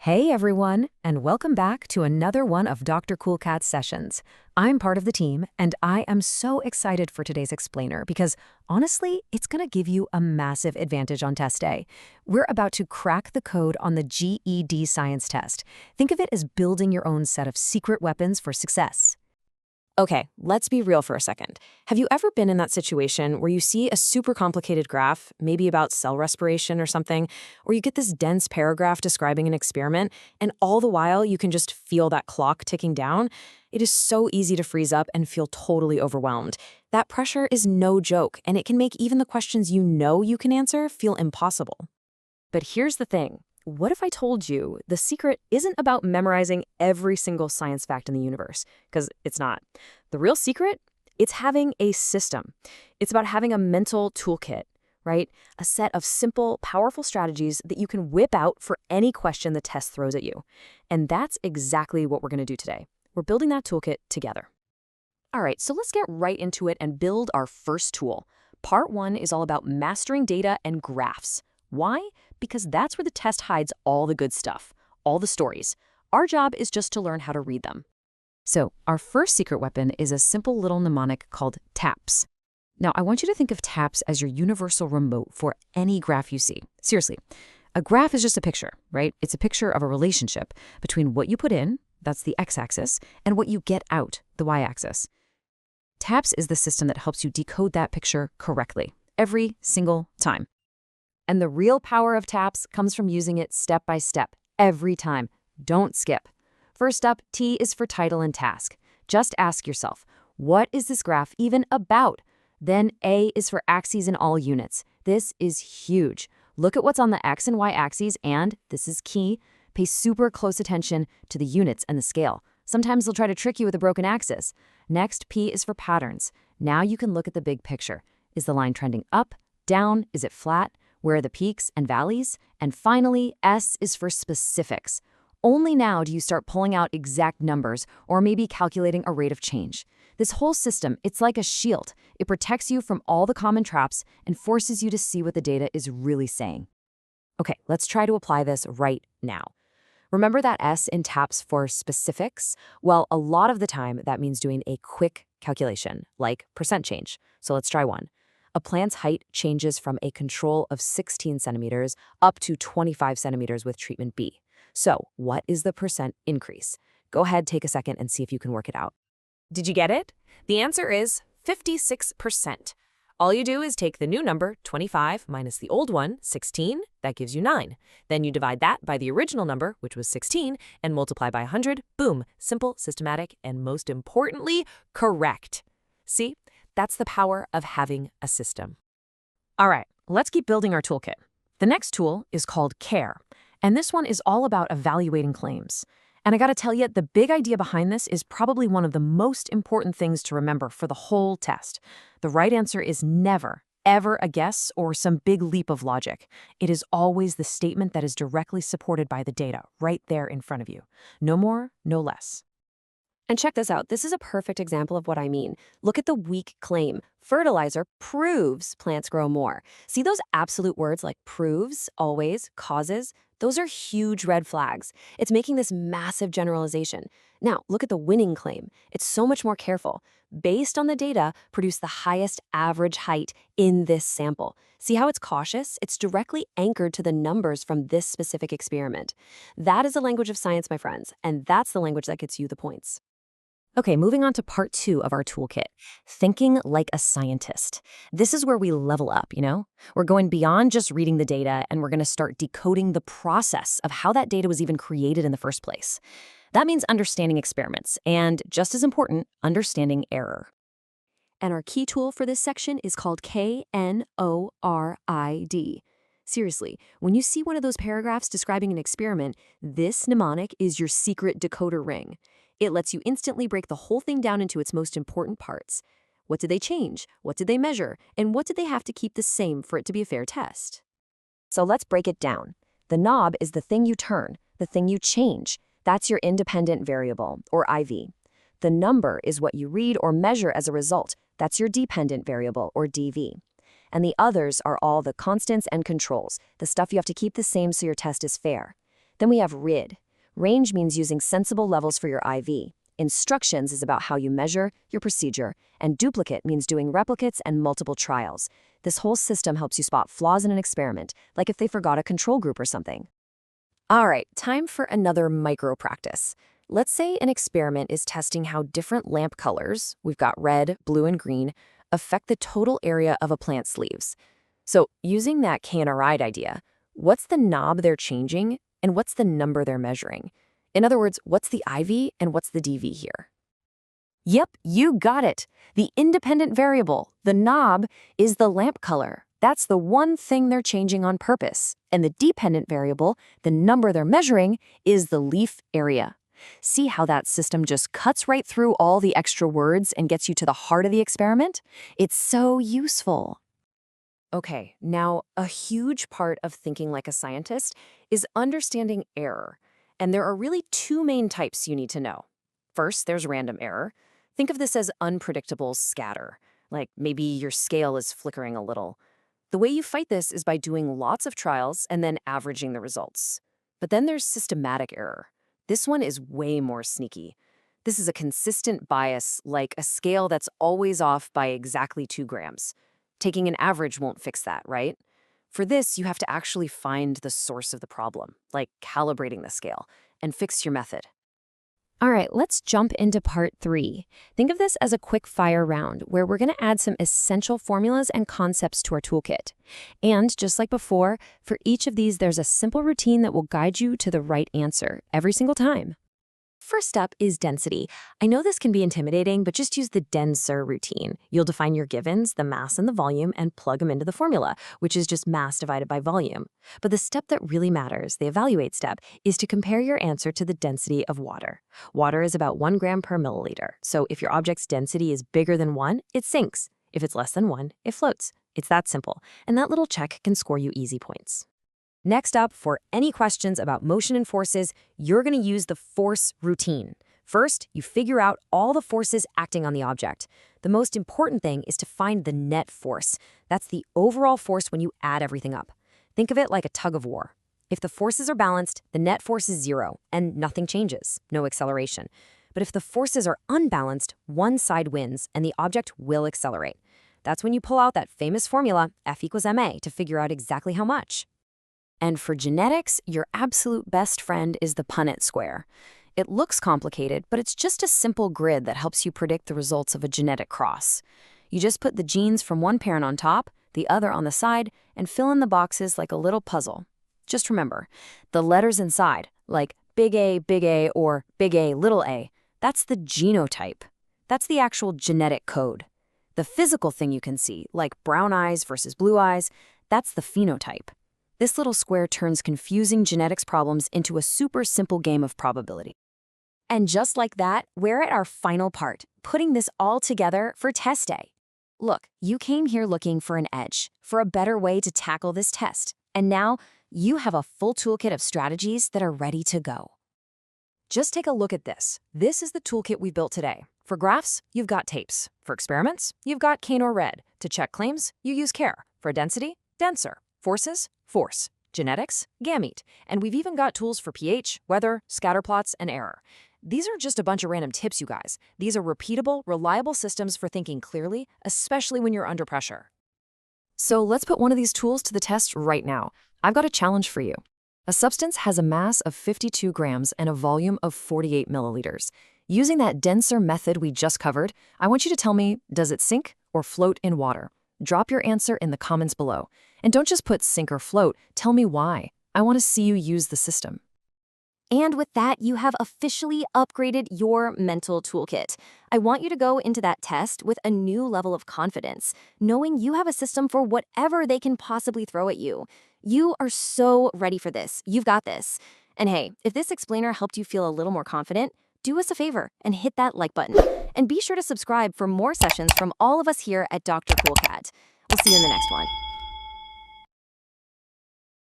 Hey everyone, and welcome back to another one of Dr. Cool Cat's sessions. I'm part of the team, and I am so excited for today's explainer because, honestly, it's going to give you a massive advantage on test day. We're about to crack the code on the GED Science test. Think of it as building your own set of secret weapons for success. Okay, let's be real for a second. Have you ever been in that situation where you see a super complicated graph, maybe about cell respiration or something, or you get this dense paragraph describing an experiment, and all the while you can just feel that clock ticking down? It is so easy to freeze up and feel totally overwhelmed. That pressure is no joke, and it can make even the questions you know you can answer feel impossible. But here's the thing. What if I told you the secret isn't about memorizing every single science fact in the universe? Because it's not. The real secret? It's having a system. It's about having a mental toolkit, right? A set of simple, powerful strategies that you can whip out for any question the test throws at you. And that's exactly what we're going to do today. We're building that toolkit together. All right, so let's get right into it and build our first tool. Part 1 is all about mastering data and graphs. Why? Because that's where the test hides all the good stuff, all the stories. Our job is just to learn how to read them. So our first secret weapon is a simple little mnemonic called TAPS. Now, I want you to think of TAPS as your universal remote for any graph you see. Seriously, a graph is just a picture, right? It's a picture of a relationship between what you put in, that's the x-axis, and what you get out, the y-axis. TAPS is the system that helps you decode that picture correctly, every single time. And the real power of TAPS comes from using it step by step, every time. Don't skip. First up, T is for title and task. Just ask yourself, what is this graph even about? Then A is for axes in all units. This is huge. Look at what's on the X and Y axes and, this is key, pay super close attention to the units and the scale. Sometimes they'll try to trick you with a broken axis. Next, P is for patterns. Now you can look at the big picture. Is the line trending up, down? Is it flat? Where are the peaks and valleys? And finally, S is for specifics. Only now do you start pulling out exact numbers or maybe calculating a rate of change. This whole system, it's like a shield. It protects you from all the common traps and forces you to see what the data is really saying. Okay, let's try to apply this right now. Remember that S in TAPS for specifics? Well, a lot of the time that means doing a quick calculation, like percent change. So let's try one. A plant's height changes from a control of 16 centimeters up to 25 centimeters with treatment B. So what is the percent increase? Go ahead, take a second and see if you can work it out. Did you get it? The answer is 56%. All you do is take the new number, 25, minus the old one, 16. That gives you 9. Then you divide that by the original number, which was 16, and multiply by 100. Boom. Simple, systematic, and most importantly, correct. See? That's the power of having a system. All right, let's keep building our toolkit. The next tool is called CARE, and this one is all about evaluating claims. And I gotta tell you, the big idea behind this is probably one of the most important things to remember for the whole test. The right answer is never, ever a guess or some big leap of logic. It is always the statement that is directly supported by the data right there in front of you. No more, no less. And check this out. This is a perfect example of what I mean. Look at the weak claim. Fertilizer proves plants grow more. See those absolute words like proves, always, causes? Those are huge red flags. It's making this massive generalization. Now, look at the winning claim. It's so much more careful. Based on the data, produce the highest average height in this sample. See how it's cautious? It's directly anchored to the numbers from this specific experiment. That is the language of science, my friends, and that's the language that gets you the points. Okay, moving on to part 2 of our toolkit, thinking like a scientist. This is where we level up, We're going beyond just reading the data, and we're going to start decoding the process of how that data was even created in the first place. That means understanding experiments, and just as important, understanding error. And our key tool for this section is called KNORID. Seriously, when you see one of those paragraphs describing an experiment, this mnemonic is your secret decoder ring. It lets you instantly break the whole thing down into its most important parts. What did they change? What did they measure? And what did they have to keep the same for it to be a fair test? So let's break it down. The knob is the thing you turn, the thing you change. That's your independent variable, or IV. The number is what you read or measure as a result. That's your dependent variable, or DV. And the others are all the constants and controls, the stuff you have to keep the same so your test is fair. Then we have RID. Range means using sensible levels for your IV. Instructions is about how you measure your procedure. And duplicate means doing replicates and multiple trials. This whole system helps you spot flaws in an experiment, like if they forgot a control group or something. All right, time for another micro practice. Let's say an experiment is testing how different lamp colors, we've got red, blue, and green, affect the total area of a plant's leaves. So using that KNRide idea, what's the knob they're changing and what's the number they're measuring? In other words, what's the IV and what's the DV here? Yep, you got it. The independent variable, the knob, is the lamp color. That's the one thing they're changing on purpose. And the dependent variable, the number they're measuring, is the leaf area. See how that system just cuts right through all the extra words and gets you to the heart of the experiment? It's so useful. Okay, now a huge part of thinking like a scientist is understanding error. And there are really two main types you need to know. First, there's random error. Think of this as unpredictable scatter, like maybe your scale is flickering a little. The way you fight this is by doing lots of trials and then averaging the results. But then there's systematic error. This one is way more sneaky. This is a consistent bias, like a scale that's always off by exactly 2 grams. Taking an average won't fix that, right? For this, you have to actually find the source of the problem, like calibrating the scale, and fix your method. All right, let's jump into part 3. Think of this as a quick fire round where we're going to add some essential formulas and concepts to our toolkit. And just like before, for each of these, there's a simple routine that will guide you to the right answer every single time. First up is density. I know this can be intimidating, but just use the denser routine. You'll define your givens, the mass and the volume, and plug them into the formula, which is just mass divided by volume. But the step that really matters, the evaluate step, is to compare your answer to the density of water. Water is about 1 gram per milliliter, so if your object's density is bigger than 1, it sinks. If it's less than 1, it floats. It's that simple, and that little check can score you easy points. Next up, for any questions about motion and forces, you're going to use the force routine. First, you figure out all the forces acting on the object. The most important thing is to find the net force. That's the overall force when you add everything up. Think of it like a tug of war. If the forces are balanced, the net force is 0, and nothing changes, no acceleration. But if the forces are unbalanced, one side wins, and the object will accelerate. That's when you pull out that famous formula, F equals ma, to figure out exactly how much. And for genetics, your absolute best friend is the Punnett square. It looks complicated, but it's just a simple grid that helps you predict the results of a genetic cross. You just put the genes from one parent on top, the other on the side, and fill in the boxes like a little puzzle. Just remember, the letters inside, like big A, or big A, little a, that's the genotype. That's the actual genetic code. The physical thing you can see, like brown eyes versus blue eyes, that's the phenotype. This little square turns confusing genetics problems into a super simple game of probability. And just like that, we're at our final part, putting this all together for test day. Look, you came here looking for an edge, for a better way to tackle this test. And now you have a full toolkit of strategies that are ready to go. Just take a look at this. This is the toolkit we built today. For graphs, you've got tapes. For experiments, you've got KNRide. To check claims, you use care. For density, denser. Forces, force. Genetics, gamete. And we've even got tools for pH, weather, scatter plots, and error. These are just a bunch of random tips, you guys. These are repeatable, reliable systems for thinking clearly, especially when you're under pressure. So let's put one of these tools to the test right now. I've got a challenge for you. A substance has a mass of 52 grams and a volume of 48 milliliters. Using that denser method we just covered, I want you to tell me, does it sink or float in water? Drop your answer in the comments below. And don't just put sink or float, tell me why. I want to see you use the system. And with that, you have officially upgraded your mental toolkit. I want you to go into that test with a new level of confidence, knowing you have a system for whatever they can possibly throw at you. You are so ready for this. You've got this. And hey, if this explainer helped you feel a little more confident, do us a favor and hit that like button. And be sure to subscribe for more sessions from all of us here at Dr. Coolcat. We'll see you in the next one.